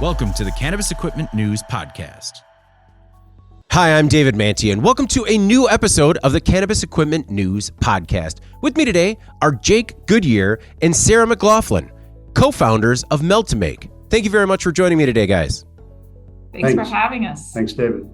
Welcome to the Cannabis Equipment News Podcast. Hi, I'm David Manti, and welcome to a new episode of the Cannabis Equipment News Podcast. With me today are Jake Goodyear and Sarah McLaughlin, co-founders of Melt to Make. Thank you very much for joining me today, guys. Thanks for having us. Thanks, David.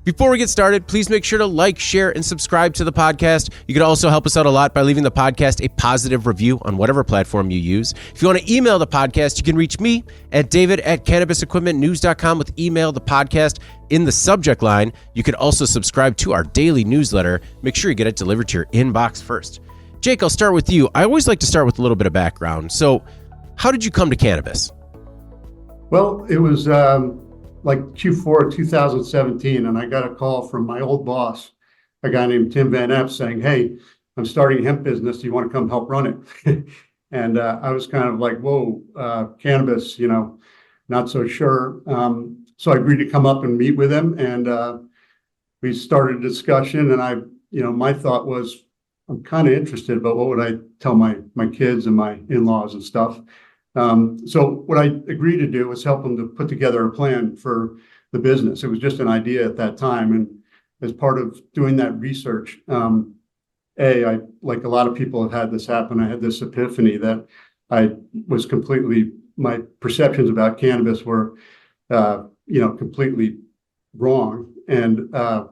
Before we get started, please make sure to like, share, and subscribe to the podcast. You can also help us out a lot by leaving the podcast a positive review on whatever platform you use. If you want to email the podcast, you can reach me at david@cannabisequipmentnews.com with email the podcast in the subject line. You can also subscribe to our daily newsletter. Make sure you get it delivered to your inbox first. Jake, I'll start with you. I always like to start with a little bit of background. So how did you come to cannabis? Well, it was like Q4 2017, and I got a call from my old boss, a guy named Tim Van Epps, saying, "Hey, I'm starting a hemp business. Do you want to come help run it?" And I was kind of like, whoa, cannabis, not so sure. So I agreed to come up and meet with him, and we started a discussion. And my thought was, I'm kind of interested, but what would I tell my kids and my in-laws and stuff? So what I agreed to do was help them to put together a plan for the business. It was just an idea at that time. And as part of doing that research, I, like a lot of people have had this happen, I had this epiphany that I was my perceptions about cannabis were, completely wrong. And, I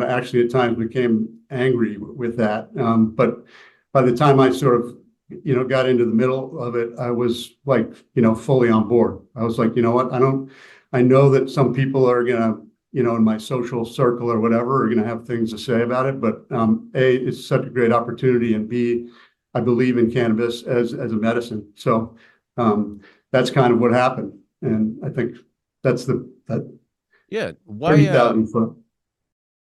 actually at times became angry with that. But by the time I sort of got into the middle of it, I was like, fully on board. I was like, you know what? I know that some people are going to, in my social circle or whatever, are going to have things to say about it. But A, it's such a great opportunity. And B, I believe in cannabis as a medicine. So that's kind of what happened. And I think that's Yeah. 30,000 foot.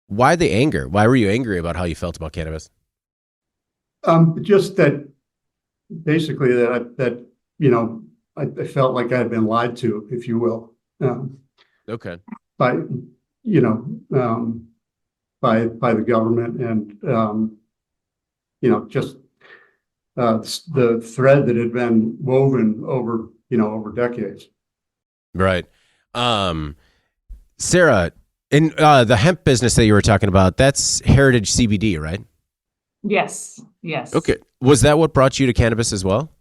Why the anger? Why were you angry about how you felt about cannabis? Just that basically that I felt like I had been lied to, if you will. Okay. By by the government, and just the thread that had been woven over decades. Right. Sarah, in the hemp business that you were talking about, that's Heritage CBD, right? Yes. Okay. Was that what brought you to cannabis as well?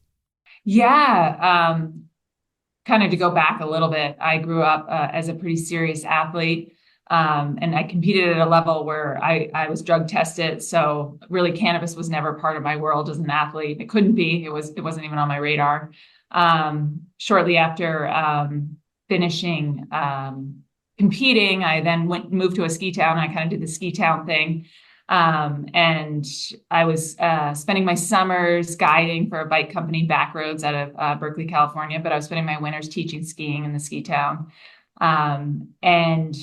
Yeah. Kind of to go back a little bit, I grew up as a pretty serious athlete, and I competed at a level where I was drug tested. So really cannabis was never part of my world as an athlete. It couldn't be. It wasn't even on my radar. Shortly after finishing competing, I then moved to a ski town. I kind of did the ski town thing. And I was spending my summers guiding for a bike company, Backroads, out of Berkeley, California. But I was spending my winters teaching skiing in the ski town. And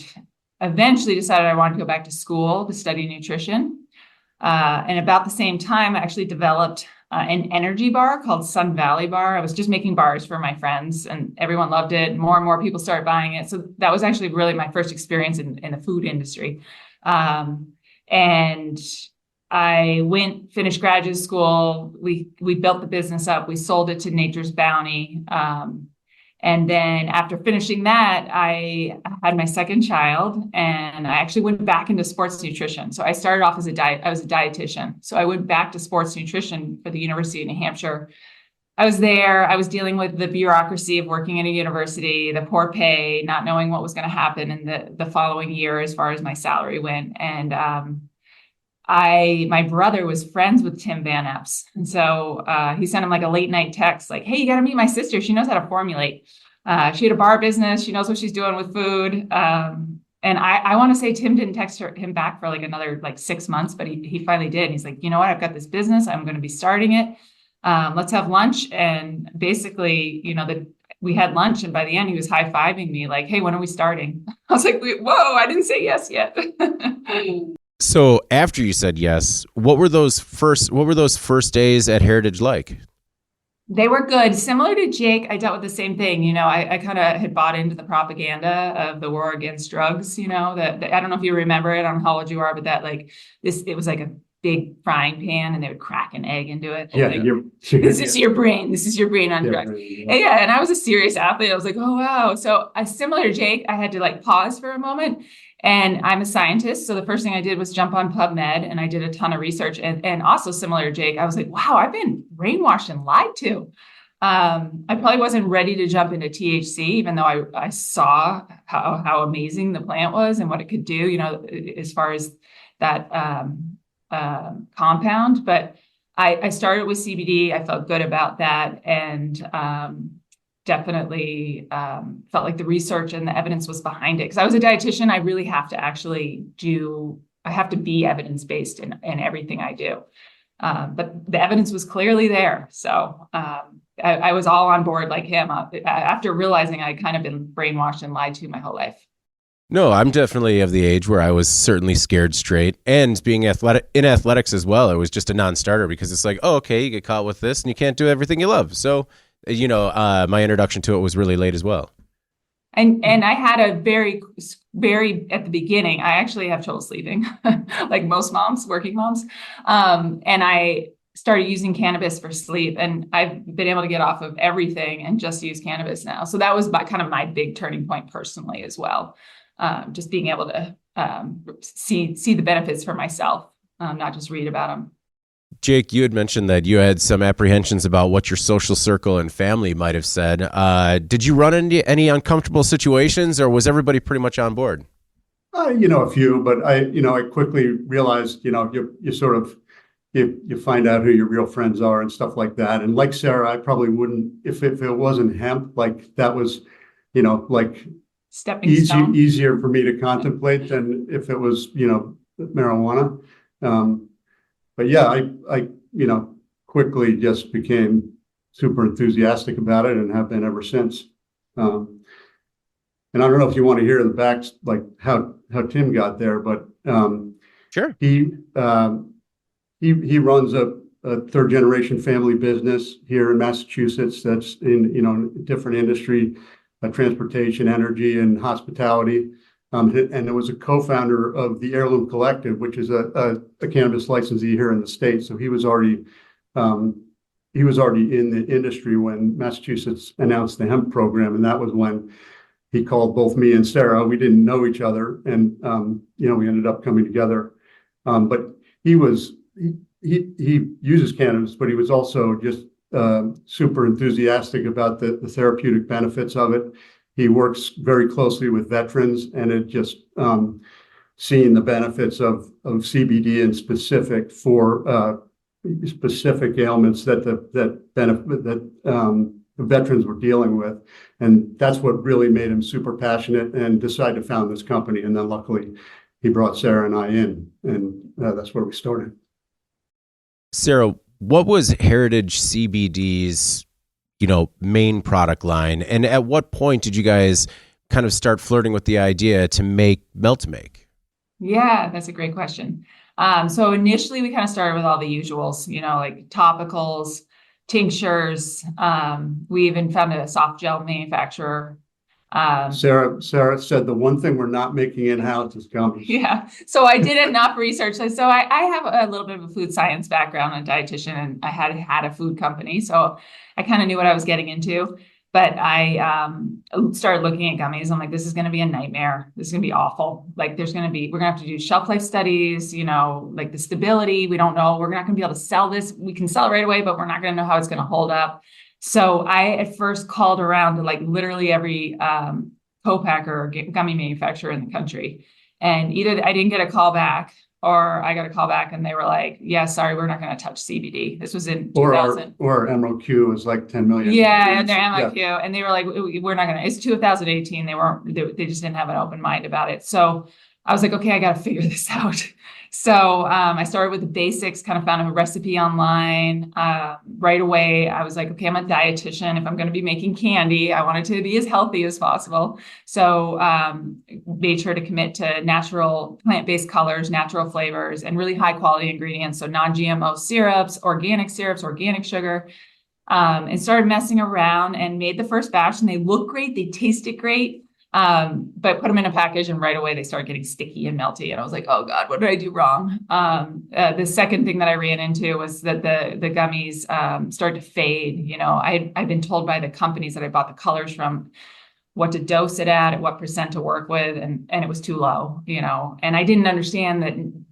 eventually decided I wanted to go back to school to study nutrition. And about the same time, I actually developed an energy bar called Sun Valley Bar. I was just making bars for my friends, and everyone loved it. More and more people started buying it. So that was actually really my first experience in the food industry. And I finished graduate school. We built the business up. We sold it to Nature's Bounty. And then after finishing that, I had my second child, and I actually went back into sports nutrition. So I started off as I was a dietitian. So I went back to sports nutrition for the University of New Hampshire. I was there. I was dealing with the bureaucracy of working in a university, the poor pay, not knowing what was going to happen in the following year as far as my salary went. And my brother was friends with Tim Van Epps. And so he sent him like a late night text, like, "Hey, you got to meet my sister. She knows how to formulate. She had a bar business. She knows what she's doing with food." And I want to say Tim didn't text him back for like another 6 months, but he finally did. And he's like, "You know what? I've got this business. I'm going to be starting it. Let's have lunch." And basically, we had lunch, and by the end he was high-fiving me like, "Hey, when are we starting?" I was like, "Whoa, I didn't say yes yet." So after you said yes, what were those first days at Heritage like? They were good. Similar to Jake, I dealt with the same thing. I kind of had bought into the propaganda of the war against drugs, that I don't know if you remember it, I don't know how old you are, but that it was like a big frying pan and they would crack an egg into it. Yeah, Like, this is your brain. This is your brain on drugs. And I was a serious athlete. I was like, oh, wow. So similar to Jake, I had to like pause for a moment. And I'm a scientist. So the first thing I did was jump on PubMed and I did a ton of research. And also similar to Jake, I was like, wow, I've been brainwashed and lied to. I probably wasn't ready to jump into THC, even though I saw how amazing the plant was and what it could do, you know, as far as that compound. But I started with CBD. I felt good about that. And definitely felt like the research and the evidence was behind it. Because I was a dietitian, I really have to I have to be evidence-based in everything I do. But the evidence was clearly there. So I was all on board like him after realizing I'd kind of been brainwashed and lied to my whole life. No, I'm definitely of the age where I was certainly scared straight, and being in athletics as well, it was just a non-starter because it's like, oh, okay, you get caught with this and you can't do everything you love. So, you know, my introduction to it was really late as well. And I had a very at the beginning, I actually have trouble sleeping, like most moms, working moms. And I started using cannabis for sleep, and I've been able to get off of everything and just use cannabis now. So that was kind of my big turning point personally as well. Just being able to see the benefits for myself, not just read about them. Jake, you had mentioned that you had some apprehensions about what your social circle and family might have said. Did you run into any uncomfortable situations, or was everybody pretty much on board? You know, a few, but I quickly realized, you know, you sort of, you find out who your real friends are and stuff like that. And like Sarah, I probably wouldn't, if it wasn't hemp, like that was, you know, like stepping stone. Easier for me to contemplate than if it was, you know, marijuana. But yeah, I you know, quickly just became super enthusiastic about it and have been ever since. And I don't know if you want to hear the backs, like how Tim got there, but sure. He runs a third generation family business here in Massachusetts that's in, you know, different industry, transportation, energy, and hospitality. And it was a co-founder of the Heirloom Collective, which is a cannabis licensee here in the state. So he was already in the industry when Massachusetts announced the hemp program, and that was when he called both me and Sarah. We didn't know each other, and you know, we ended up coming together. But he uses cannabis, but he was also just super enthusiastic about the therapeutic benefits of it. He works very closely with veterans, and it just seeing the benefits of CBD in specific for specific ailments that the veterans were dealing with, and that's what really made him super passionate and decide to found this company. And then luckily, he brought Sarah and I in, and that's where we started. Sarah, what was Heritage CBD's, you know, main product line, and at what point did you guys kind of start flirting with the idea to make Melt-to-Make? Yeah, that's a great question. So initially we kind of started with all the usuals, you know, like topicals, tinctures. We even found a soft gel manufacturer. Sarah said the one thing we're not making in-house is gummies. Yeah. So I did enough research. So I have a little bit of a food science background, a dietitian, and I had a food company. So I kind of knew what I was getting into, but I started looking at gummies. I'm like, this is going to be a nightmare. This is going to be awful. Like we're going to have to do shelf life studies, you know, like the stability. We don't know. We're not going to be able to sell this. We can sell it right away, but we're not going to know how it's going to hold up. So I at first called around to like literally every co-packer or gummy manufacturer in the country. And either I didn't get a call back, or I got a call back and they were like, yeah, sorry, we're not going to touch CBD. This was in 2000. Or MOQ was like 10 million. Yeah, and their MOQ. Yeah. And they were like, we're not going to, it's 2018. They just didn't have an open mind about it. So I was like, okay, I got to figure this out. So I started with the basics, kind of found a recipe online. Right away, I was like, okay, I'm a dietitian. If I'm going to be making candy, I want it to be as healthy as possible. So made sure to commit to natural plant-based colors, natural flavors, and really high quality ingredients. So non-GMO syrups, organic sugar, and started messing around and made the first batch, and they look great. They tasted great. But put them in a package and right away they started getting sticky and melty. And I was like, oh God, what did I do wrong? The second thing that I ran into was that the gummies started to fade. You know, I'd been told by the companies that I bought the colors from what to dose it at what percent to work with, and it was too low, you know. And I didn't understand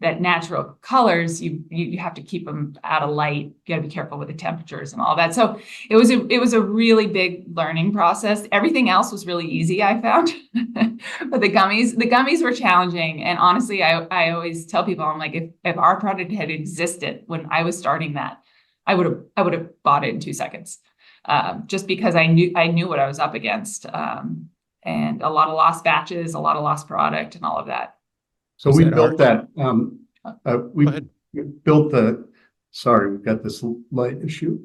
that natural colors, you have to keep them out of light. You got to be careful with the temperatures and all that. So it was a really big learning process. Everything else was really easy, I found, but the gummies were challenging. And honestly, I always tell people, I'm like, if our product had existed when I was starting that, I would have bought it in 2 seconds. Just because I knew what I was up against, and a lot of lost batches, a lot of lost product, and all of that. So we built that. We built the. Sorry, we've got this light issue.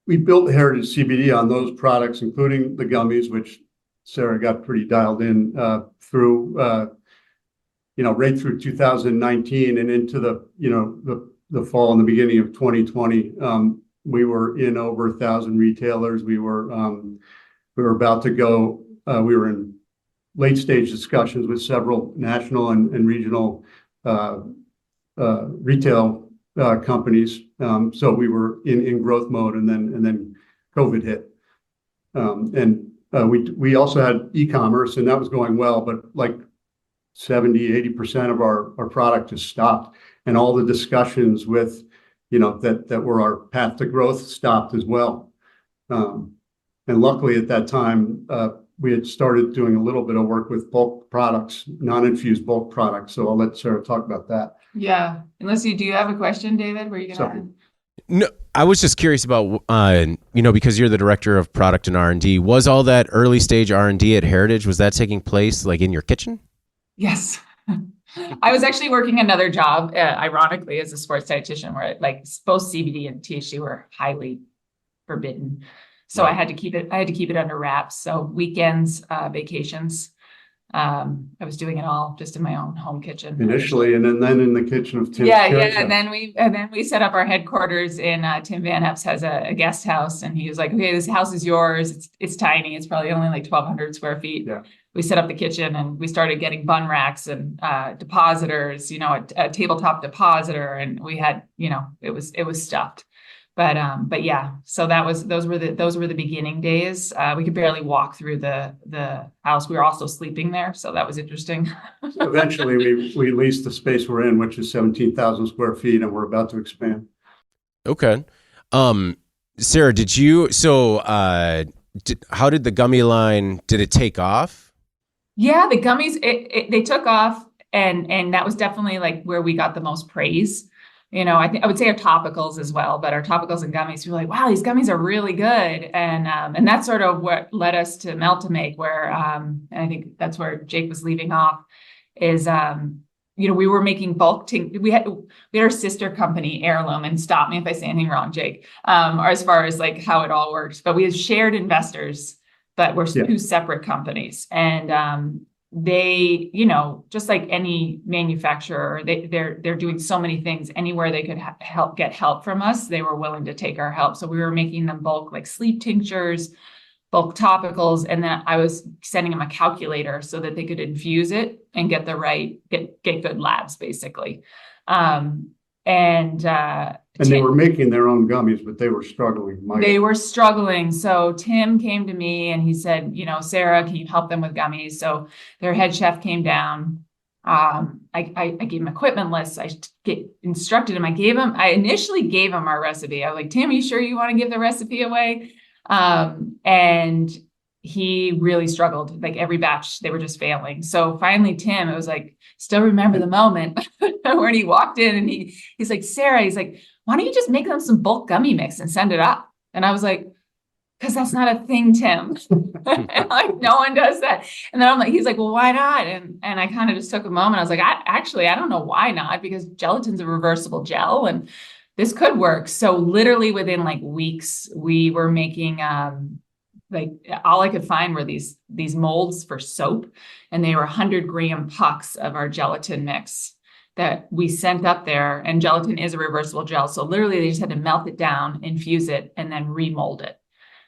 We built Heritage CBD on those products, including the gummies, which Sarah got pretty dialed in through, right through 2019 and into the fall and the beginning of 2020. We were in over 1,000 retailers. We were about to go. We were in late stage discussions with several national and regional retail companies. So we were in growth mode, and then COVID hit. We also had e-commerce, and that was going well, but like 70-80% of our product has stopped, and all the discussions with that were our path to growth stopped as well. And luckily at that time, we had started doing a little bit of work with bulk products, non-infused bulk products. So I'll let Sarah talk about that. Yeah. Unless do you have a question, David? Were you going to? No, I was just curious about, because you're the director of product and R&D, was all that early stage R&D at Heritage, was that taking place like in your kitchen? Yes. I was actually working another job, ironically, as a sports dietitian, where like both CBD and THC were highly forbidden. So I had to keep it under wraps. So weekends, vacations, I was doing it all just in my own home kitchen initially, and then in the kitchen of Tim. And then we set up our headquarters in Tim Van Epps has a guest house, and he was like, okay, this house is yours. It's tiny. It's probably only like 1,200 square feet. Yeah. We set up the kitchen and we started getting bun racks and depositors, a tabletop depositor, and we had, it was stuffed. But yeah, so those were the beginning days. We could barely walk through the house. We were also sleeping there, so that was interesting. Eventually, we leased the space we're in, which is 17,000 square feet, and we're about to expand. Okay, Sarah, how did the gummy line? Did it take off? Yeah, the gummies they took off, and that was definitely like where we got the most praise. I would say our topicals as well, but our topicals and gummies, we were like, wow, these gummies are really good. And that's sort of what led us to Melt to Make, where, and I think that's where Jake was leaving off is, we were making bulk, we had our sister company Heirloom, and stop me if I say anything wrong, Jake, or as far as like how it all works, but we had shared investors, but we're two separate companies. And, they, just like any manufacturer, they're doing so many things. Anywhere they could get help from us, they were willing to take our help. So we were making them bulk, like sleep tinctures, bulk topicals, and then I was sending them a calculator so that they could infuse it and get good labs, basically. And they were making their own gummies, but they were struggling. They were struggling. So Tim came to me and he said, Sarah, can you help them with gummies? So their head chef came down. I gave him equipment lists. I instructed him. I initially gave him our recipe. I was like, Tim, you sure you want to give the recipe away? And he really struggled. Like every batch, they were just failing. So finally, Tim, it was like, still remember the moment when he walked in and he's like, Sarah, he's like, why don't you just make them some bulk gummy mix and send it up? And I was like, because that's not a thing, Tim. And like, no one does that. And then he's like, well, why not? And I kind of just took a moment. I was like, I don't know why not, because gelatin's a reversible gel and this could work. So literally within like weeks, we were making, like all I could find were these molds for soap, and they were 100-gram pucks of our gelatin mix that we sent up there. And gelatin is a reversible gel. So literally they just had to melt it down, infuse it, and then remold it.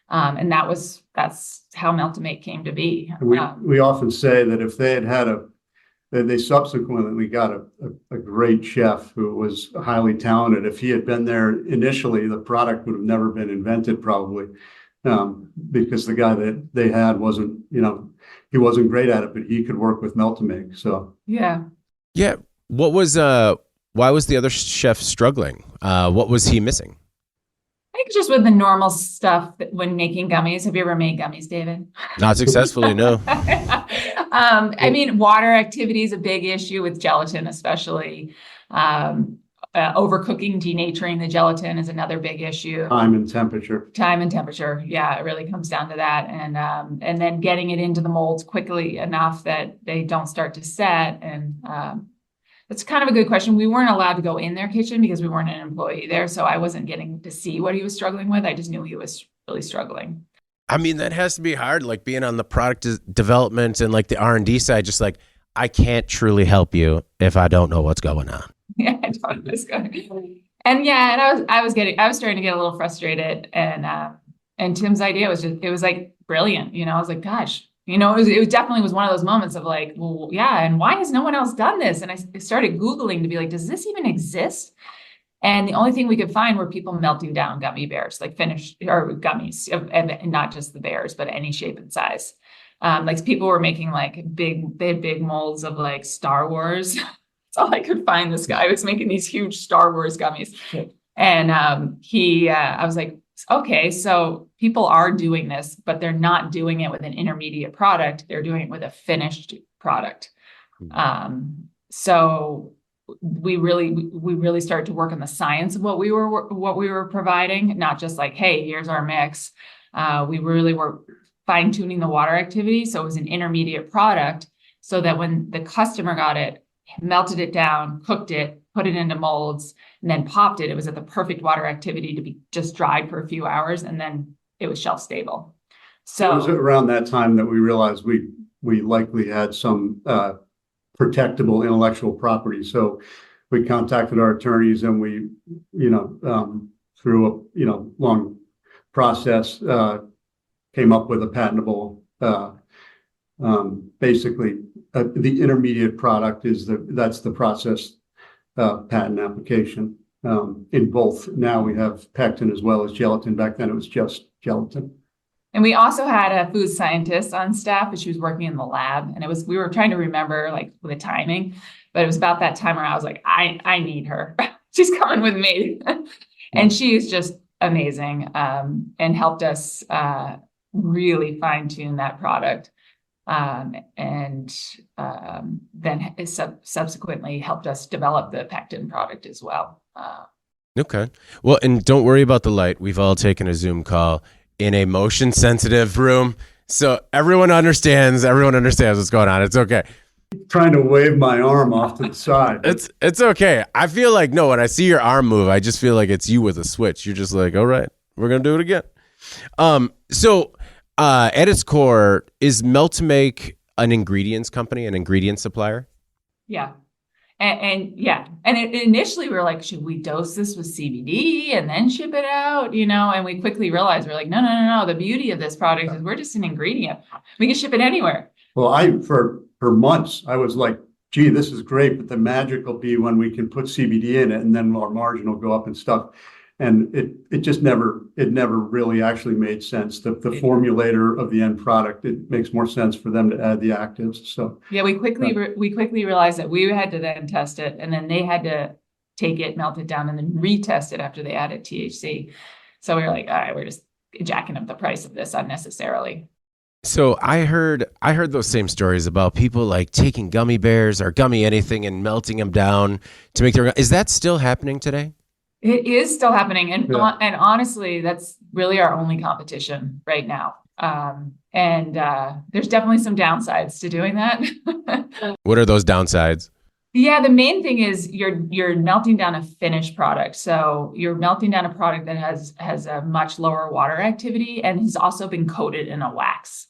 And that's how Melt-to-Make came to be. We often say that if they had that they subsequently got a great chef who was highly talented. If he had been there initially, the product would have never been invented probably, because the guy that they had wasn't, he wasn't great at it, but he could work with Melt-to-Make. So yeah. What was why was the other chef struggling? What was he missing? I think just with the normal stuff when making gummies. Have you ever made gummies, David? Not successfully, no. I mean, water activity is a big issue with gelatin, especially. Overcooking, denaturing the gelatin is another big issue. Time and temperature. Yeah, it really comes down to that. And then getting it into the molds quickly enough that they don't start to set. And that's kind of a good question. We weren't allowed to go in their kitchen because we weren't an employee there. So I wasn't getting to see what he was struggling with. I just knew he was really struggling. I mean, that has to be hard, like being on the product development and like the R&D side, just like, I can't truly help you if I don't know what's going on. Yeah, I don't know what's going on. And I was starting to get a little frustrated. And Tim's idea was it was like brilliant. I was like, gosh, it definitely was one of those moments of like, well, yeah. And why has no one else done this? And I started Googling to be like, does this even exist? And the only thing we could find were people melting down gummy bears, like finished or gummies, and not just the bears, but any shape and size. Like people were making like they had big molds of like Star Wars. That's all I could find. This guy was making these huge Star Wars gummies. And I was like, okay, so people are doing this, but they're not doing it with an intermediate product. They're doing it with a finished product. So we really started to work on the science of what we were providing, not just like, hey, here's our mix. We really were fine-tuning the water activity. So it was an intermediate product so that when the customer got it, melted it down, cooked it, put it into molds, and then popped it, it was at the perfect water activity to be just dried for a few hours, and then it was shelf stable. So it was around that time that we realized we likely had some protectable intellectual property. So we contacted our attorneys, and we, through a long process, came up with a patentable. Basically, the intermediate product that's the process patent application in both. Now we have pectin as well as gelatin. Back then it was just gelatin. And we also had a food scientist on staff, but she was working in the lab. And we were trying to remember like the timing, but it was about that time where I was like, I need her. She's coming with me. And she is just amazing, and helped us really fine tune that product. And then subsequently helped us develop the pectin product as well. Okay. Well, and don't worry about the light. We've all taken a Zoom call in a motion sensitive room. So everyone understands what's going on. It's okay. Trying to wave my arm off to the side. It's okay. I feel like, no, when I see your arm move, I just feel like it's you with a switch. You're just like, all right, we're going to do it again. So at its core, is Melt-to-Make an ingredients company, an ingredient supplier? Yeah. And initially we were like, should we dose this with CBD and then ship it out? And we quickly realized we're like, no. The beauty of this product is we're just an ingredient. We can ship it anywhere. Well, for months, I was like, gee, this is great, but the magic will be when we can put CBD in it, and then our margin will go up and stuff. And it just never really actually made sense. The formulator of the end product, it makes more sense for them to add the actives. So yeah, we quickly realized that we had to then test it, and then they had to take it, melt it down, and then retest it after they added THC. So we were like, all right, we're just jacking up the price of this unnecessarily. So I heard those same stories about people like taking gummy bears or gummy anything and melting them down to make their. Is that still happening today? It is still happening. And honestly, that's really our only competition right now. And there's definitely some downsides to doing that. What are those downsides? Yeah, the main thing is you're melting down a finished product. So you're melting down a product that has a much lower water activity and has also been coated in a wax.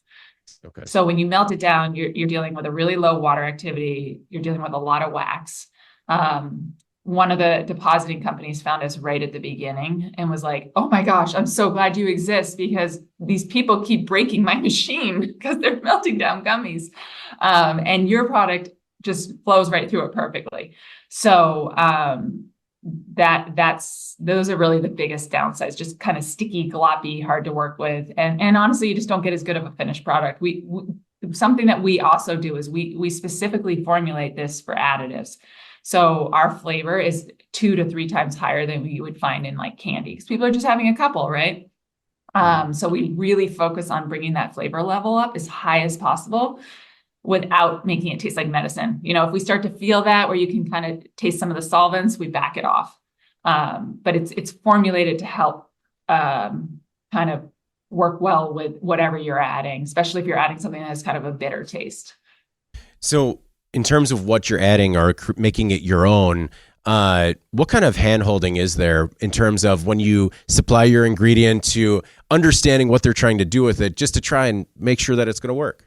Okay. So when you melt it down, you're dealing with a really low water activity. You're dealing with a lot of wax. one of the depositing companies found us right at the beginning and was like, oh my gosh, I'm so glad you exist because these people keep breaking my machine because they're melting down gummies. And your product just flows right through it perfectly. So those are really the biggest downsides, just kind of sticky, gloppy, hard to work with. And honestly, you just don't get as good of a finished product. Something that we also do is we specifically formulate this for additives. So our flavor is 2 to 3 times higher than you would find in like candy because people are just having a couple, right? So we really focus on bringing that flavor level up as high as possible without making it taste like medicine. If we start to feel that where you can kind of taste some of the solvents, we back it off. But it's formulated to help kind of work well with whatever you're adding, especially if you're adding something that has kind of a bitter taste. So in terms of what you're adding or making it your own, what kind of hand-holding is there in terms of when you supply your ingredient to understanding what they're trying to do with it, just to try and make sure that it's going to work?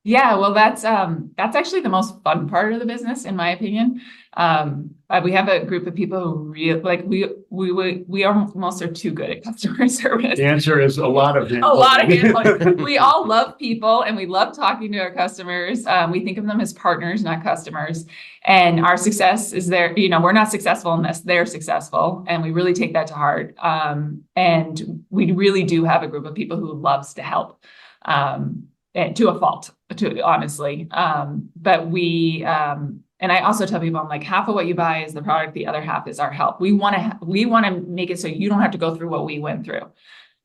Yeah, well, that's actually the most fun part of the business, in my opinion. We have a group of people who really like we almost are too good at customer service. The answer is a lot of A lot of hand. We all love people and we love talking to our customers. We think of them as partners, not customers. And our success is there. We're not successful unless they're successful, and we really take that to heart. And we really do have a group of people who loves to help. To a fault, honestly. But and I also tell people, I'm like, half of what you buy is the product, the other half is our help. We want to make it so you don't have to go through what we went through.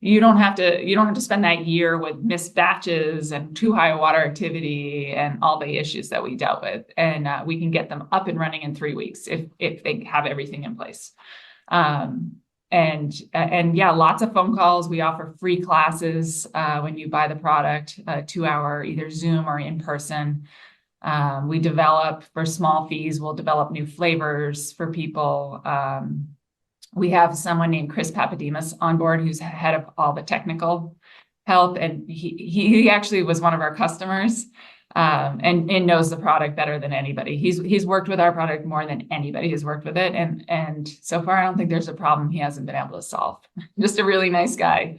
You don't have to spend that year with missed batches and too high water activity and all the issues that we dealt with. And we can get them up and running in 3 weeks if they have everything in place. And yeah, lots of phone calls. We offer free classes when you buy the product, 2-hour either Zoom or in person. We develop for small fees. We'll develop new flavors for people. We have someone named Chris Papademos on board who's head of all the technical help, and he actually was one of our customers. And knows the product better than anybody. He's worked with our product more than anybody has worked with it. And so far, I don't think there's a problem he hasn't been able to solve. Just a really nice guy.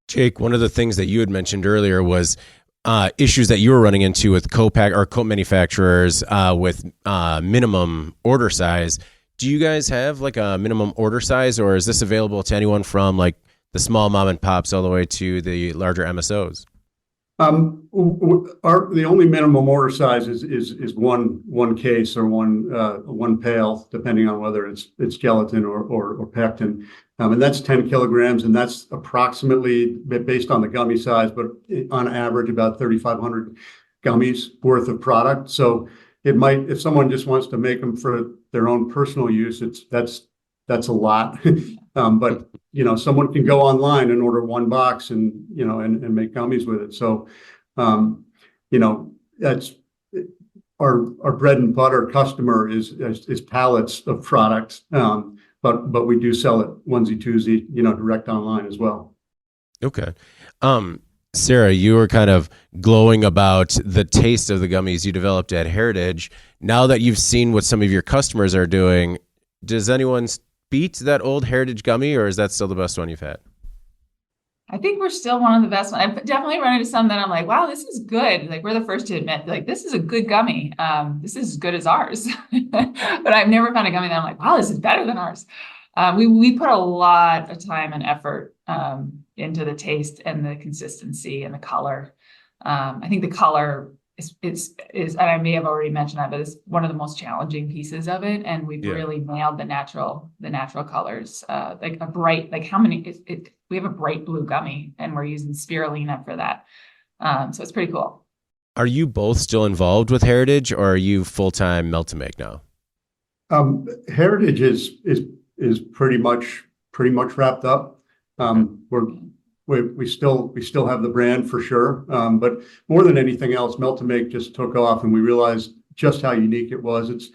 Jake, one of the things that you had mentioned earlier was issues that you were running into with coat manufacturers with minimum order size. Do you guys have like a minimum order size, or is this available to anyone from like the small mom and pops all the way to the larger MSOs? The only minimum order size is one case or one pail, depending on whether it's gelatin or pectin, and that's 10 kilograms, and that's approximately based on the gummy size, but on average about 3,500 gummies worth of product. So it might, if someone just wants to make them for their own personal use, that's a lot. But someone can go online and order one box and make gummies with it. So, that's our bread and butter customer is pallets of products. But we do sell it onesie twosie, direct online as well. Okay. Sarah, you were kind of glowing about the taste of the gummies you developed at Heritage. Now that you've seen what some of your customers are doing, does anyone beat that old Heritage gummy, or is that still the best one you've had? I think we're still one of the best ones. I've definitely run into some that I'm like, wow, this is good. Like, we're the first to admit, like, this is a good gummy. This is as good as ours. But I've never found a gummy that I'm like, wow, this is better than ours. We put a lot of time and effort into the taste and the consistency and the color. I think the color is, and I may have already mentioned that, but it's one of the most challenging pieces of it. And we've really nailed the natural colors. Like a bright, like how many, we have a bright blue gummy and we're using spirulina for that. So it's pretty cool. Are you both still involved with Heritage, or are you full-time melt to make now? Heritage is pretty much wrapped up. We still have the brand for sure, but more than anything else, melt to make just took off, and we realized just how unique it was. It's,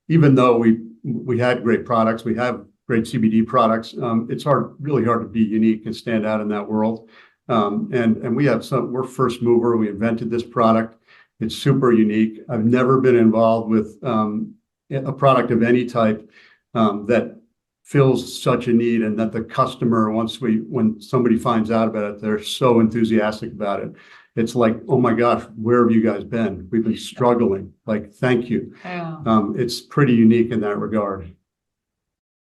even though we had great products, we have great CBD products. It's really hard to be unique and stand out in that world. And we're first mover. We invented this product. It's super unique. I've never been involved with a product of any type that fills such a need, and that the customer, when somebody finds out about it, they're so enthusiastic about it. It's like, oh my gosh, where have you guys been? We've been struggling. Like, thank you. Yeah. It's pretty unique in that regard.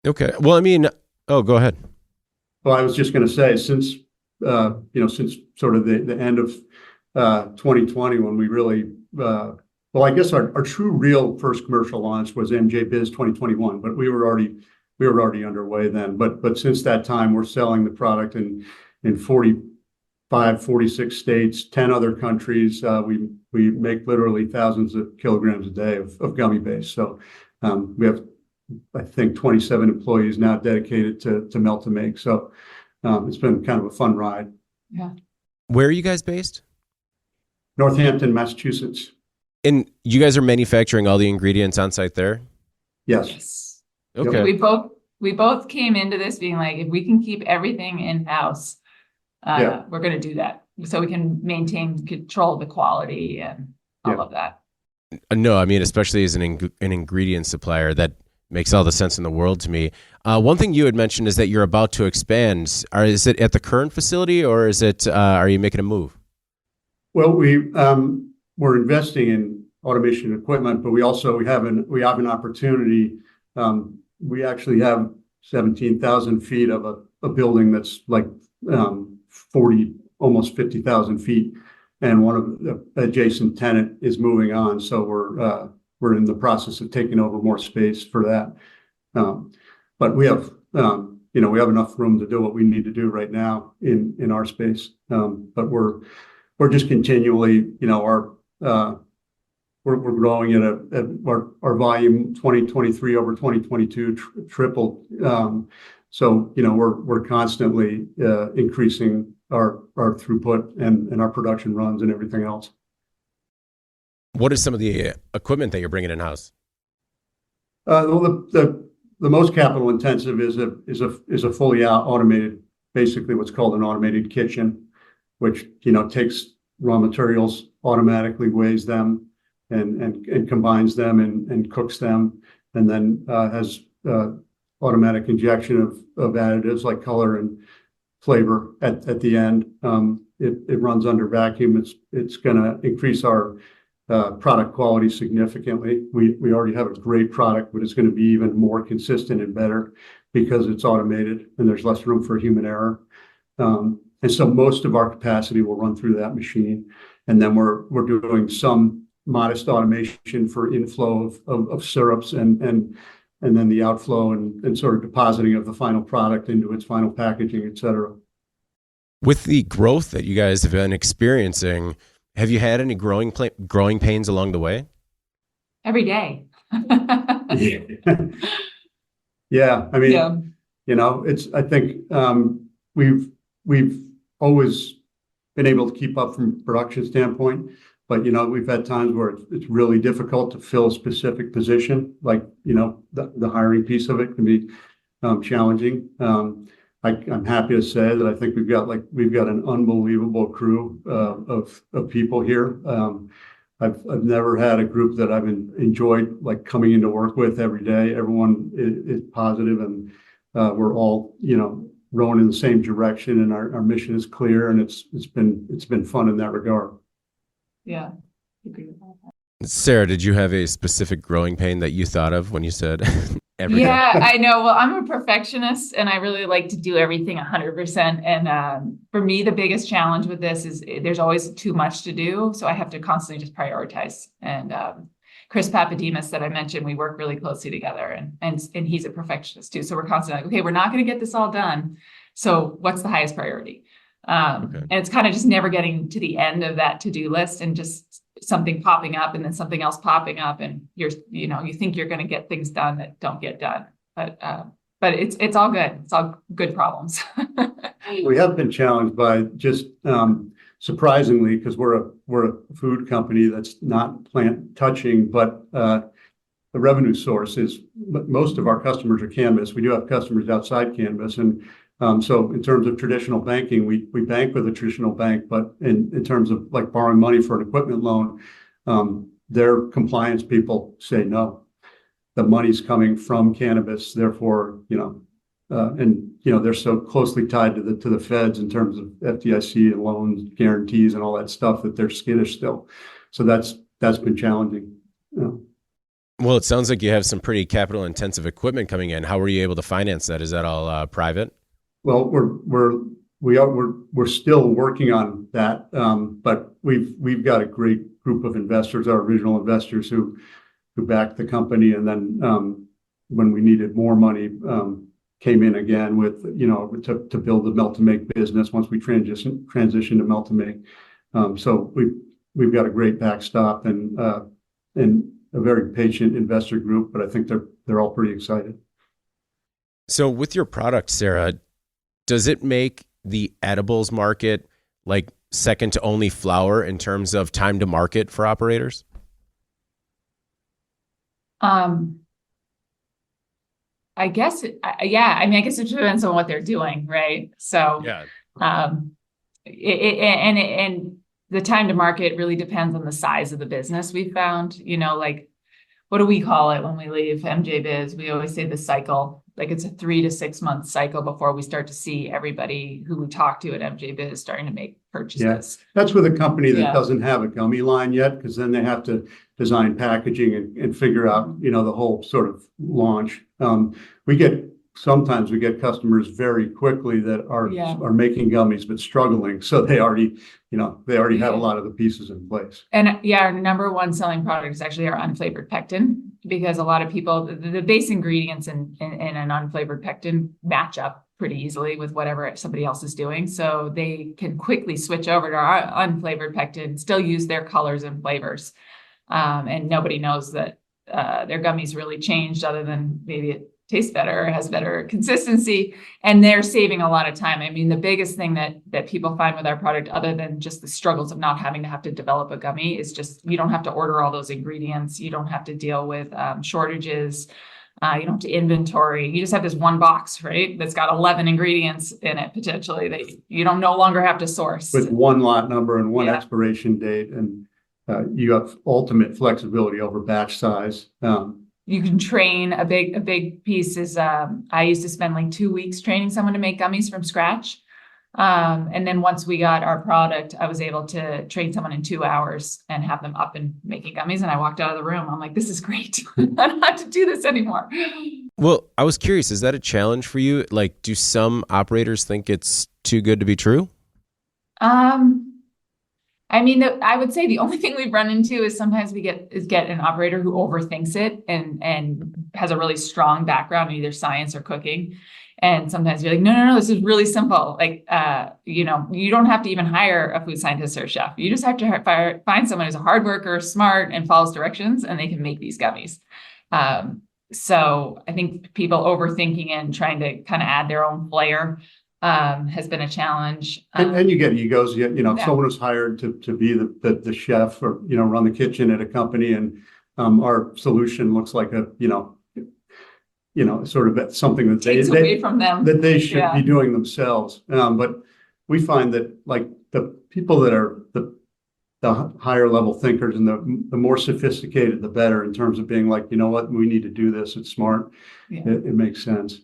Okay. Well, I mean, oh, go ahead. Well, I was just going to say, since since sort of the end of 2020, when we really, well, I guess our true real first commercial launch was MJ Biz 2021, but we were already underway then. But since that time, we're selling the product in 46 states, 10 other countries. We make literally thousands of kilograms a day of gummy base. So we have, I think, 27 employees now dedicated to melt to make. So it's been kind of a fun ride. Yeah. Where are you guys based? Northampton, Massachusetts. And you guys are manufacturing all the ingredients on site there? Yes. Yes. Okay. We both came into this being like, if we can keep everything in-house, we're going to do that. So we can maintain control of the quality and all of that. No, I mean, especially as an ingredient supplier, that makes all the sense in the world to me. One thing you had mentioned is that you're about to expand. Is it at the current facility, or is it? Are you making a move? Well, we're investing in automation equipment, but we have an opportunity. We actually have 17,000 feet of a building that's like 40, almost 50,000 feet, and one of the adjacent tenant is moving on. So we're in the process of taking over more space for that. But we have enough room to do what we need to do right now in our space. But we're just continually, we're growing at our volume 2023 over 2022 tripled. So we're constantly increasing our throughput and our production runs and everything else. What is some of the equipment that you're bringing in house? Well, the most capital intensive is a fully automated, basically what's called an automated kitchen, which takes raw materials, automatically weighs them, and combines them and cooks them, and then has automatic injection of additives like color and flavor at the end. It runs under vacuum. It's going to increase our product quality significantly. We already have a great product, but it's going to be even more consistent and better because it's automated and there's less room for human error. And so most of our capacity will run through that machine. And then we're doing some modest automation for inflow of syrups and then the outflow and sort of depositing of the final product into its final packaging, et cetera. With the growth that you guys have been experiencing, have you had any growing pains along the way? Every day. Yeah. I mean, I think we've always been able to keep up from a production standpoint, but we've had times where it's really difficult to fill a specific position. Like, the hiring piece of it can be challenging. I'm happy to say that I think we've got an unbelievable crew of people here. I've never had a group that I've enjoyed like coming into work with every day. Everyone is positive, and we're all rowing in the same direction, and our mission is clear, and it's been fun in that regard. Yeah, I agree with that. Sarah, did you have a specific growing pain that you thought of when you said everything? Yeah, I know. Well, I'm a perfectionist and I really like to do everything 100%. And for me, the biggest challenge with this is there's always too much to do. So I have to constantly just prioritize. And Chris Papademos that I mentioned, we work really closely together, and he's a perfectionist too. So we're constantly like, okay, we're not going to get this all done. So what's the highest priority? And it's kind of just never getting to the end of that to-do list and just something popping up and then something else popping up, and you think you're going to get things done that don't get done, but it's all good. It's all good problems. We have been challenged by just surprisingly, because we're a food company that's not plant touching, but the revenue source is most of our customers are cannabis. We do have customers outside cannabis, and so in terms of traditional banking, we bank with a traditional bank, but in terms of like borrowing money for an equipment loan, their compliance people say no. the money's coming from cannabis. Therefore, they're so closely tied to the feds in terms of FDIC and loans, guarantees, and all that stuff that they're skittish still. So that's been challenging. Well, it sounds like you have some pretty capital intensive equipment coming in. How were you able to finance that? Is that all private? Well, we're still working on that, but we've got a great group of investors, our original investors who backed the company, and then when we needed more money, came in again with to build the melt to make business once we transition to melt to make. So we've got a great backstop and a very patient investor group, but I think they're all pretty excited. So with your product, Sarah, does it make the edibles market like second to only flower in terms of time to market for operators? I guess, yeah. I mean, I guess it depends on what they're doing, right? So, Yeah. and the time to market really depends on the size of the business. We found, like, what do we call it when we leave MJ Biz? We always say the cycle. Like, it's a 3 to 6 month cycle before we start to see everybody who we talk to at MJ Biz starting to make purchases. Yeah, that's with a company that doesn't have a gummy line yet, because then they have to design packaging and figure out, the whole sort of launch. Sometimes we get customers very quickly that are making gummies but struggling, so they already have a lot of the pieces in place. And our number one selling product is actually our unflavored pectin, because a lot of people, the base ingredients in an unflavored pectin match up pretty easily with whatever somebody else is doing, so they can quickly switch over to our unflavored pectin, still use their colors and flavors, and nobody knows that their gummies really changed, other than maybe it tastes better or has better consistency, and they're saving a lot of time. I mean, the biggest thing that people find with our product, other than just the struggles of not having to develop a gummy, is just you don't have to order all those ingredients. You don't have to deal with shortages. You don't have to inventory. You just have this one box, right? That's got 11 ingredients in it, potentially, that you don't no longer have to source. With one lot number and one expiration date, and you have ultimate flexibility over batch size. You can train a big piece is, I used to spend like 2 weeks training someone to make gummies from scratch. And then once we got our product, I was able to train someone in 2 hours and have them up and making gummies. And I walked out of the room. I'm like, this is great. I don't have to do this anymore. Well, I was curious, is that a challenge for you? Like, do some operators think it's too good to be true? I mean, I would say the only thing we've run into is sometimes we get an operator who overthinks it and has a really strong background in either science or cooking. And sometimes you're like, no, this is really simple. Like, you don't have to even hire a food scientist or a chef. You just have to find someone who's a hard worker, smart, and follows directions, and they can make these gummies. So I think people overthinking and trying to kind of add their own flair has been a challenge. And you get egos. If someone was hired to be the chef or run the kitchen at a company, and our solution looks like a sort of something that takes away from them, that they should be doing themselves. But we find that, like, the people that are the higher level thinkers and the more sophisticated, the better, in terms of being like, what, we need to do this. It's smart. Yeah. It makes sense.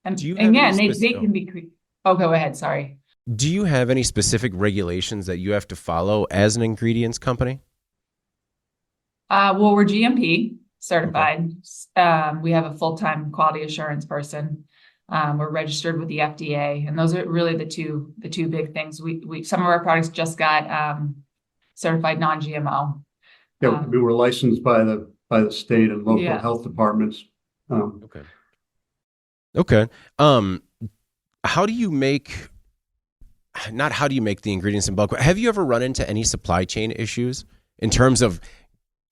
And again, they can be. Oh, go ahead. Sorry. Do you have any specific regulations that you have to follow as an ingredients company? Well, we're GMP certified. Okay. We have a full-time quality assurance person. We're registered with the FDA, and those are really the two big things. We some of our products just got certified non-GMO. Yeah, we were licensed by the state and local health departments. Okay. How do you make the ingredients in bulk? Have you ever run into any supply chain issues in terms of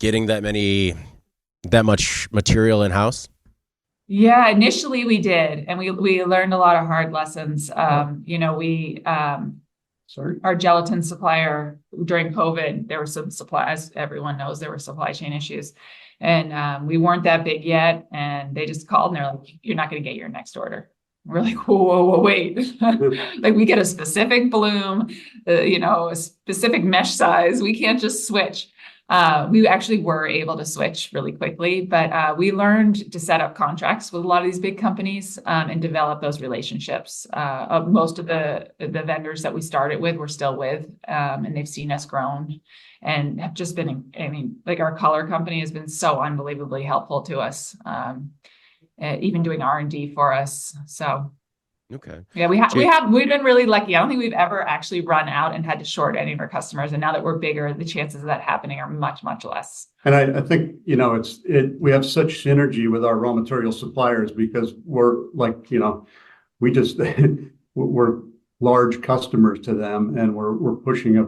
getting that much material in-house? Yeah, initially we did. And we learned a lot of hard lessons. Our gelatin supplier during COVID, there were some as everyone knows, there were supply chain issues. And we weren't that big yet. And they just called and they're like, you're not going to get your next order. We're like, whoa, wait. Like, we get a specific bloom, a specific mesh size. We can't just switch. We actually were able to switch really quickly, but we learned to set up contracts with a lot of these big companies and develop those relationships. Most of the vendors that we started with, we're still with, and they've seen us grown and have just been, I mean, like our color company has been so unbelievably helpful to us, even doing R&D for us. So Okay. yeah, we've been really lucky. I don't think we've ever actually run out and had to short any of our customers. And now that we're bigger, the chances of that happening are much, much less. And I think, we have such synergy with our raw material suppliers because we're like, we just, we're large customers to them and we're pushing a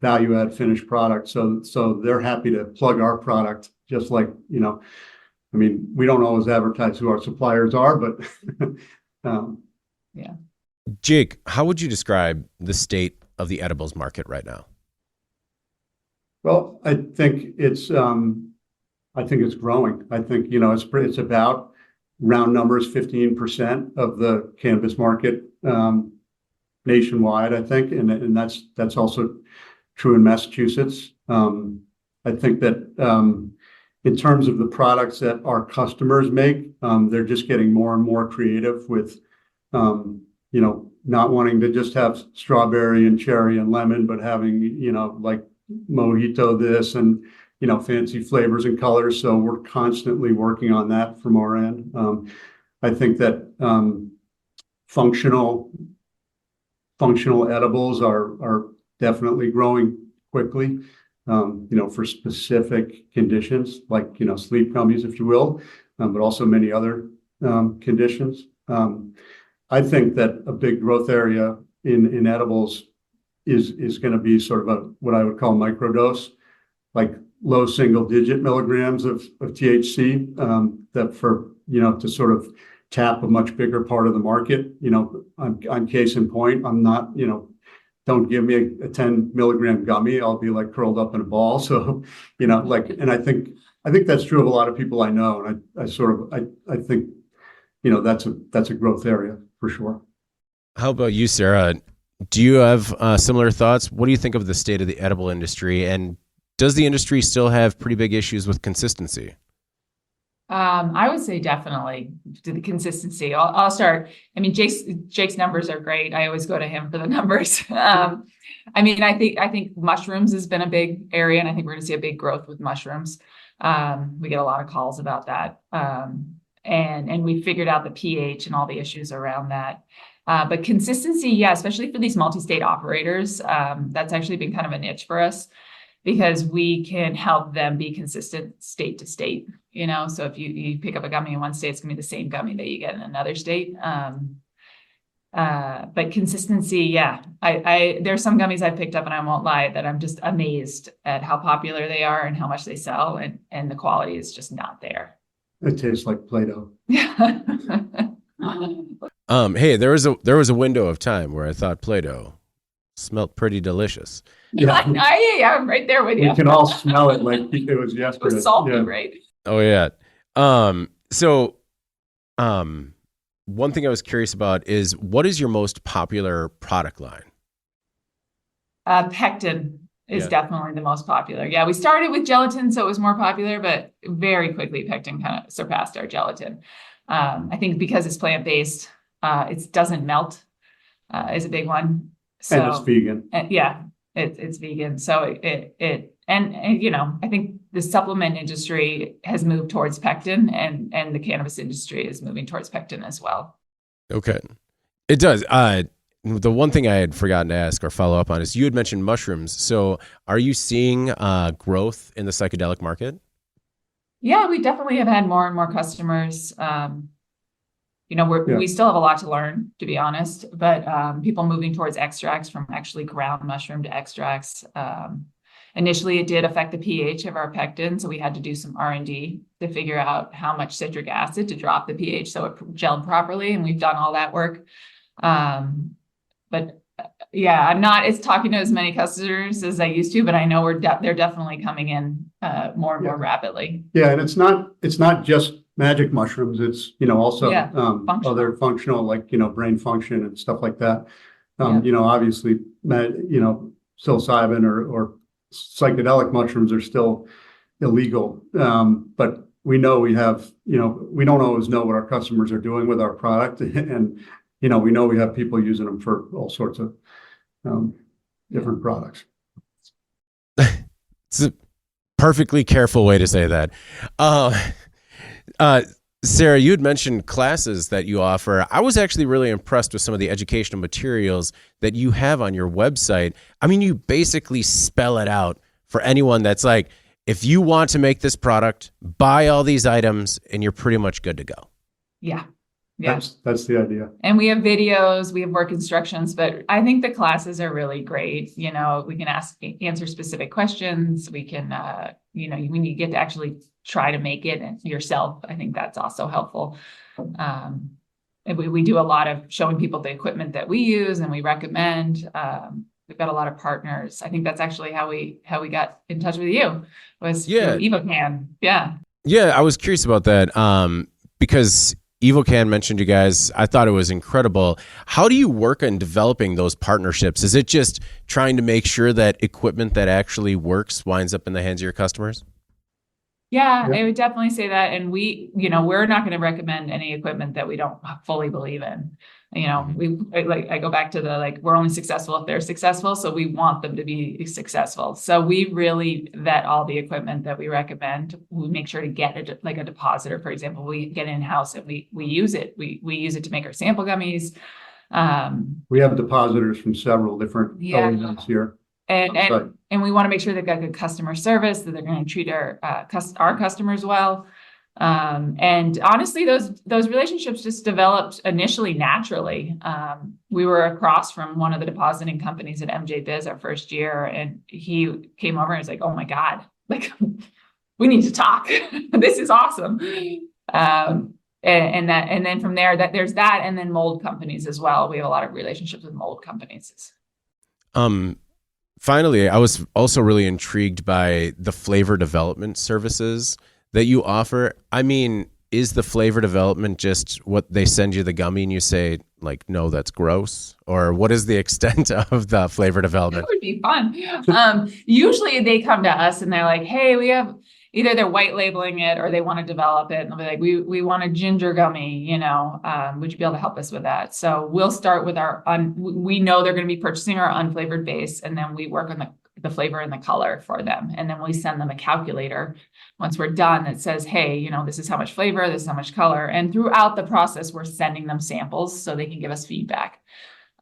value add finished product. So they're happy to plug our product just like, I mean, we don't always advertise who our suppliers are, but yeah. Jake, how would you describe the state of the edibles market right now? Well, I think it's growing. I think, it's about round numbers, 15% of the cannabis market nationwide, I think. And that's also true in Massachusetts. I think that in terms of the products that our customers make, they're just getting more and more creative with, not wanting to just have strawberry and cherry and lemon, but having, like mojito this and, fancy flavors and colors. So we're constantly working on that from our end. I think that functional edibles are definitely growing quickly. For specific conditions like, sleep gummies, if you will, but also many other conditions. I think that a big growth area in edibles is going to be sort of what I would call microdose, like low single digit milligrams of THC, that for, to sort of tap a much bigger part of the market. I'm case in point, I'm not, don't give me a 10 milligram gummy. I'll be like curled up in a ball. So, and I think that's true of a lot of people I know. And I think, that's a growth area for sure. How about you, Sarah? Do you have similar thoughts? What do you think of the state of the edible industry? And does the industry still have pretty big issues with consistency? I would say definitely to the consistency. I'll start. I mean, Jake's numbers are great. I always go to him for the numbers. I think mushrooms has been a big area, and I think we're going to see a big growth with mushrooms. We get a lot of calls about that, and we figured out the pH and all the issues around that. But consistency, yeah, especially for these multi-state operators, that's actually been kind of a niche for us, because we can help them be consistent state to state, so if you pick up a gummy in one state, it's gonna be the same gummy that you get in another state. But consistency, yeah, there's some gummies I've picked up, and I won't lie that I'm just amazed at how popular they are and how much they sell, and the quality is just not there. It tastes like Play-Doh. Hey, there was a window of time where I thought Play-Doh smelled pretty delicious. Yeah, I'm right there with you. We can all smell it like it was yesterday. It was salty, yeah. Right? Oh yeah. So, one thing I was curious about is, what is your most popular product line? Pectin is definitely the most popular. Yeah, we started with gelatin, so it was more popular, but very quickly Pectin kind of surpassed our gelatin. I think because it's plant-based, it doesn't melt, is a big one. So, and it's vegan. It's vegan. So I think the supplement industry has moved towards pectin, and the cannabis industry is moving towards pectin as well. Okay. It does. The one thing I had forgotten to ask or follow up on is, you had mentioned mushrooms. So are you seeing growth in the psychedelic market? Yeah, we definitely have had more and more customers. We still have a lot to learn, to be honest, but people moving towards extracts from actually ground mushroom to extracts. Initially, it did affect the pH of our pectin, so we had to do some R&D to figure out how much citric acid to drop the pH so it gelled properly, and we've done all that work. But yeah, I'm not talking to as many customers as I used to, but I know they're definitely coming in more and more rapidly. Yeah, and it's not just magic mushrooms. It's also functional. Other functional, like brain function and stuff like that. Obviously, psilocybin or psychedelic mushrooms are still illegal. But we know we have, we don't always know what our customers are doing with our product. And, we know we have people using them for all sorts of different products. It's a perfectly careful way to say that. Sarah, you had mentioned classes that you offer. I was actually really impressed with some of the educational materials that you have on your website. I mean, you basically spell it out for anyone that's like, if you want to make this product, buy all these items and you're pretty much good to go. Yeah. Yeah. That's the idea. And we have videos, we have work instructions, but I think the classes are really great. We can answer specific questions. We can, when you get to actually try to make it yourself, I think that's also helpful. And we do a lot of showing people the equipment that we use and we recommend. We've got a lot of partners. I think that's actually how we got in touch with you was through Evocan. Yeah. Yeah, I was curious about that because Evocan mentioned you guys. I thought it was incredible. How do you work on developing those partnerships? Is it just trying to make sure that equipment that actually works winds up in the hands of your customers? Yeah, I would definitely say that. And we're not going to recommend any equipment that we don't fully believe in. I go back to we're only successful if they're successful. So we want them to be successful. So we really vet all the equipment that we recommend. We make sure to get it like a depositor, for example, we get in-house and we use it. We use it to make our sample gummies. We have depositors from several different OEMs here. And we want to make sure they've got good customer service, that they're going to treat our customers well. And honestly, those relationships just developed initially naturally. We were across from one of the depositing companies at MJ Biz our first year, and he came over and was like, "Oh my God, we need to talk. This is awesome." And then from there, there's that, and then mold companies as well. We have a lot of relationships with mold companies. Finally, I was also really intrigued by the flavor development services that you offer. I mean, is the flavor development just what they send you the gummy and you say, no, that's gross? Or what is the extent of the flavor development? It would be fun. Usually they come to us and they're like, hey, we have, either they're white labeling it or they want to develop it. And they'll be like, we want a ginger gummy, would you be able to help us with that? So we'll start with we know they're going to be purchasing our unflavored base, and then we work on the flavor and the color for them. And then we send them a calculator once we're done that says, hey, this is how much flavor, this is how much color. And throughout the process, we're sending them samples so they can give us feedback.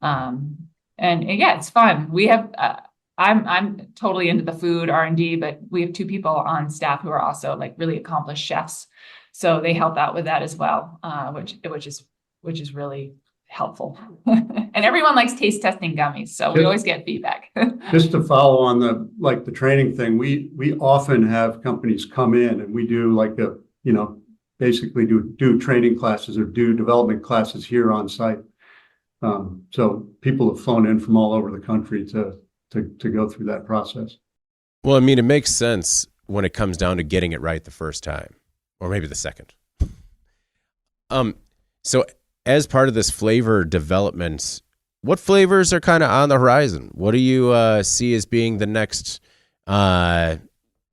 And yeah, it's fun. We have, I'm totally into the food R&D, but we have 2 people on staff who are also really accomplished chefs. So they help out with that as well, which is really helpful. And everyone likes taste testing gummies, so we always get feedback. Just to follow on the training thing, we often have companies come in and we do basically do training classes or do development classes here on site. So people have flown in from all over the country to go through that process. Well, I mean, it makes sense when it comes down to getting it right the first time, or maybe the second. So as part of this flavor development, what flavors are kind of on the horizon? What do you see as being the next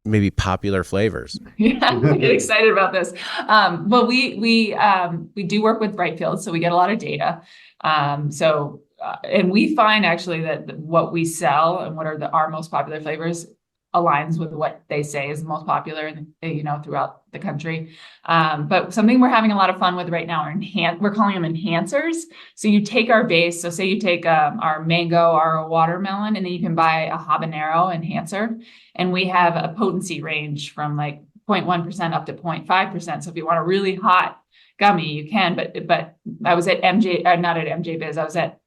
maybe popular flavors? Yeah, I get excited about this. Well, we do work with Brightfield, so we get a lot of data. And we find actually that what we sell and what are our most popular flavors aligns with what they say is the most popular, throughout the country. But something we're having a lot of fun with right now are we're calling them enhancers. So you take our base. So say you take our mango, our watermelon, and then you can buy a habanero enhancer. And we have a potency range from 0.1% up to 0.5%. So if you want a really hot gummy, you can. But I was at not at MJ Biz. I was at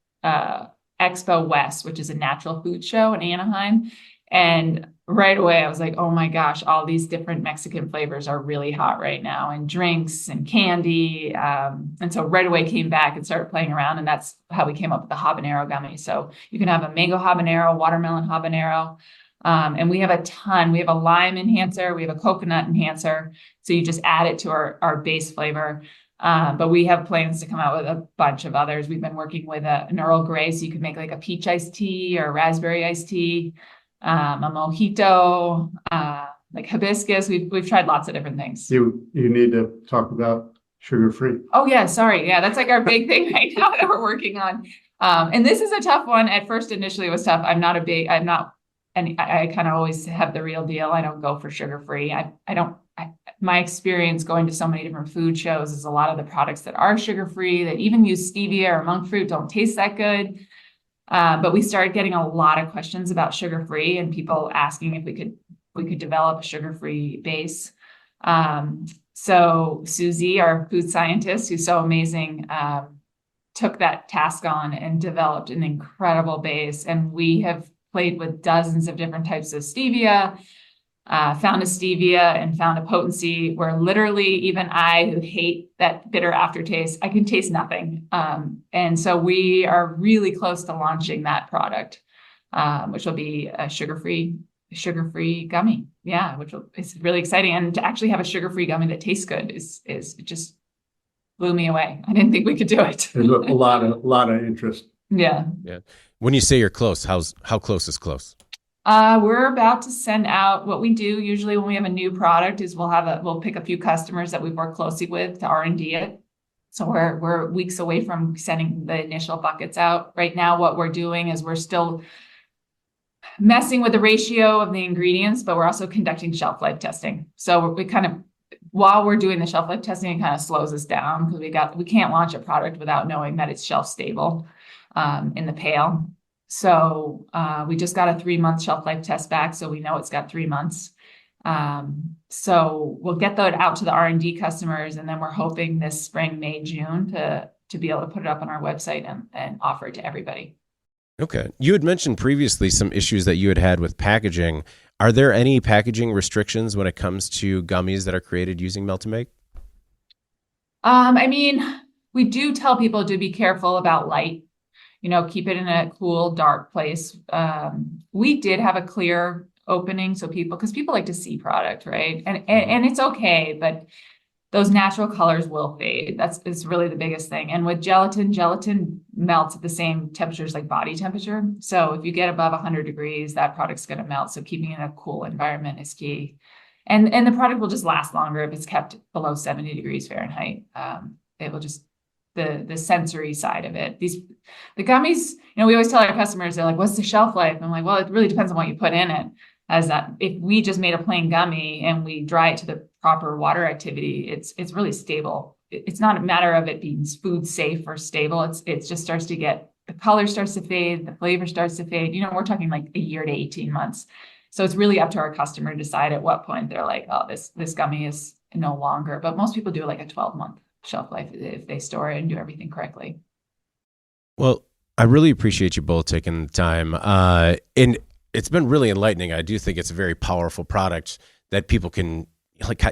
Expo West, which is a natural food show in Anaheim. And right away, I was like, oh my gosh, all these different Mexican flavors are really hot right now, and drinks and candy. And so right away came back and started playing around. And that's how we came up with the habanero gummy. So you can have a mango habanero, watermelon habanero. And we have a ton. We have a lime enhancer. We have a coconut enhancer. So you just add it to our base flavor. But we have plans to come out with a bunch of others. We've been working with an Earl Grey, so you can make a peach iced tea or a raspberry iced tea. a mojito, like hibiscus. We've tried lots of different things. You need to talk about sugar-free. Oh yeah, sorry. Yeah, that's like our big thing right now that we're working on. And this is a tough one. At first, initially it was tough. I'm not, and I kind of always have the real deal. I don't go for sugar-free. My experience going to so many different food shows is a lot of the products that are sugar-free, that even use stevia or monk fruit, don't taste that good. But we started getting a lot of questions about sugar-free and people asking if we could develop a sugar-free base. So Susie, our food scientist, who's so amazing, took that task on and developed an incredible base. And we have played with dozens of different types of stevia, found a stevia and found a potency where literally even I, who hate that bitter aftertaste, I can taste nothing. And so we are really close to launching that product, which will be a sugar-free gummy. Yeah, it's really exciting. And to actually have a sugar-free gummy that tastes good is it just blew me away. I didn't think we could do it. There's a lot of interest. Yeah. Yeah. When you say you're close, how close is close? We're about to send out, what we do usually when we have a new product is we'll pick a few customers that we've worked closely with to R&D it. So we're weeks away from sending the initial buckets out. Right now, what we're doing is we're still messing with the ratio of the ingredients, but we're also conducting shelf life testing. So we kind of, while we're doing the shelf life testing, it kind of slows us down because we can't launch a product without knowing that it's shelf stable in the pail. So we just got a 3-month shelf life test back, so we know it's got 3 months. So we'll get that out to the R&D customers, and then we're hoping this spring, May, June, to be able to put it up on our website and offer it to everybody. Okay. You had mentioned previously some issues that you had with packaging. Are there any packaging restrictions when it comes to gummies that are created using Melt-to-Make? I mean, we do tell people to be careful about light, keep it in a cool, dark place. We did have a clear opening because people like to see product, right? And it's okay, but those natural colors will fade. It's really the biggest thing. And with gelatin melts at the same temperatures like body temperature. So if you get above 100 degrees, that product's going to melt. So keeping it in a cool environment is key. And the product will just last longer if it's kept below 70 degrees Fahrenheit. It will just, the sensory side of it. The gummies, we always tell our customers, they're like, what's the shelf life? I'm like, well, it really depends on what you put in it. As that, if we just made a plain gummy and we dry it to the proper water activity, it's really stable. It's not a matter of it being food safe or stable. It just starts to the color starts to fade, the flavor starts to fade. We're talking like a year to 18 months. So it's really up to our customer to decide at what point they're like, oh, this gummy is no longer. But most people do like a 12-month shelf life if they store it and do everything correctly. Well, I really appreciate you both taking the time. And it's been really enlightening. I do think it's a very powerful product that people can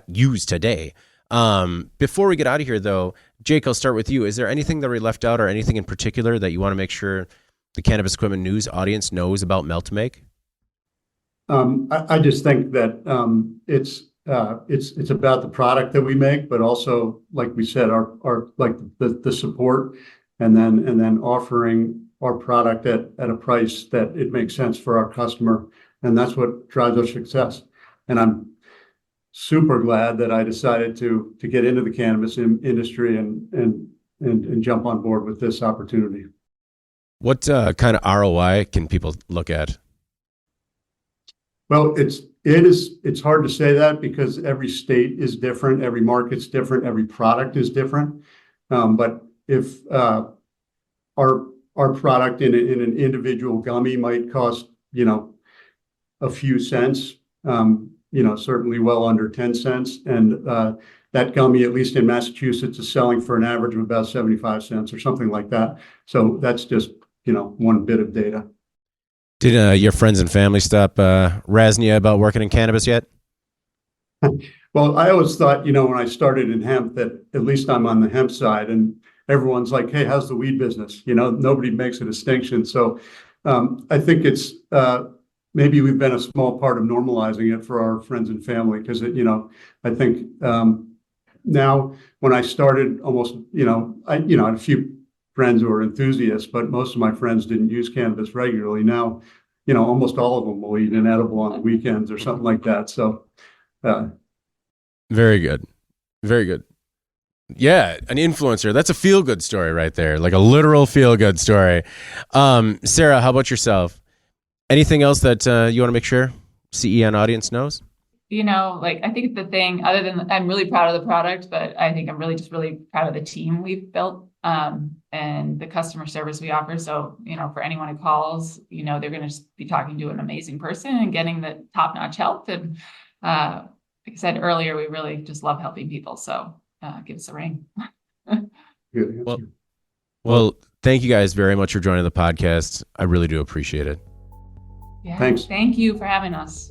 use today. Before we get out of here, though, Jake, I'll start with you. Is there anything that we left out or anything in particular that you want to make sure the Cannabis Equipment News audience knows about Melt-to-Make? I just think that it's about the product that we make, but also, like we said, our like the support, and then offering our product at a price that it makes sense for our customer, and that's what drives our success. And I'm super glad that I decided to get into the cannabis industry and jump on board with this opportunity. What kind of ROI can people look at? Well, it's hard to say that because every state is different, every market's different, every product is different. But if our product in an individual gummy might cost, a few cents, certainly well under 10 cents. And that gummy, at least in Massachusetts, is selling for an average of about 75 cents or something like that. So that's just, one bit of data. Did your friends and family stop razzing you about working in cannabis yet? Well, I always thought, when I started in hemp, that at least I'm on the hemp side, and everyone's like, hey, how's the weed business? Nobody makes a distinction. So I think it's maybe we've been a small part of normalizing it for our friends and family, because I think now when I started almost, I had a few friends who are enthusiasts, but most of my friends didn't use cannabis regularly. Now almost all of them will eat an edible on the weekends or something like that. So, very good. Very good. Yeah, an influencer. That's a feel-good story right there, like a literal feel-good story. Sarah, how about yourself? Anything else that you want to make sure CEN audience knows? I think the thing, other than I'm really proud of the product, but I think I'm really proud of the team we've built and the customer service we offer. So, for anyone who calls, they're going to just be talking to an amazing person and getting the top-notch help. And like I said earlier, we really just love helping people. So give us a ring. good. Well, thank you guys very much for joining the podcast. I really do appreciate it. Yeah, Thanks. Thank you for having us.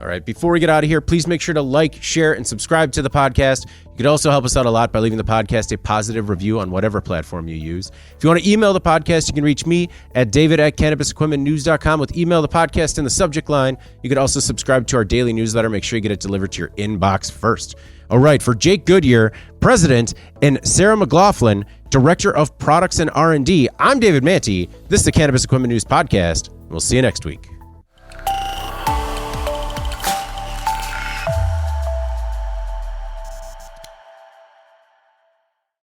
All right, before we get out of here, please make sure to like, share, and subscribe to the podcast. You could also help us out a lot by leaving the podcast a positive review on whatever platform you use. If you want to email the podcast, you can reach me at david@cannabisequipmentnews.com with email the podcast in the subject line. You could also subscribe to our daily newsletter. Make sure you get it delivered to your inbox first. All right, for Jake Goodyear, President, and Sarah McLaughlin, Director of Products and R&D, I'm David Manti. This is the Cannabis Equipment News Podcast. We'll see you next week.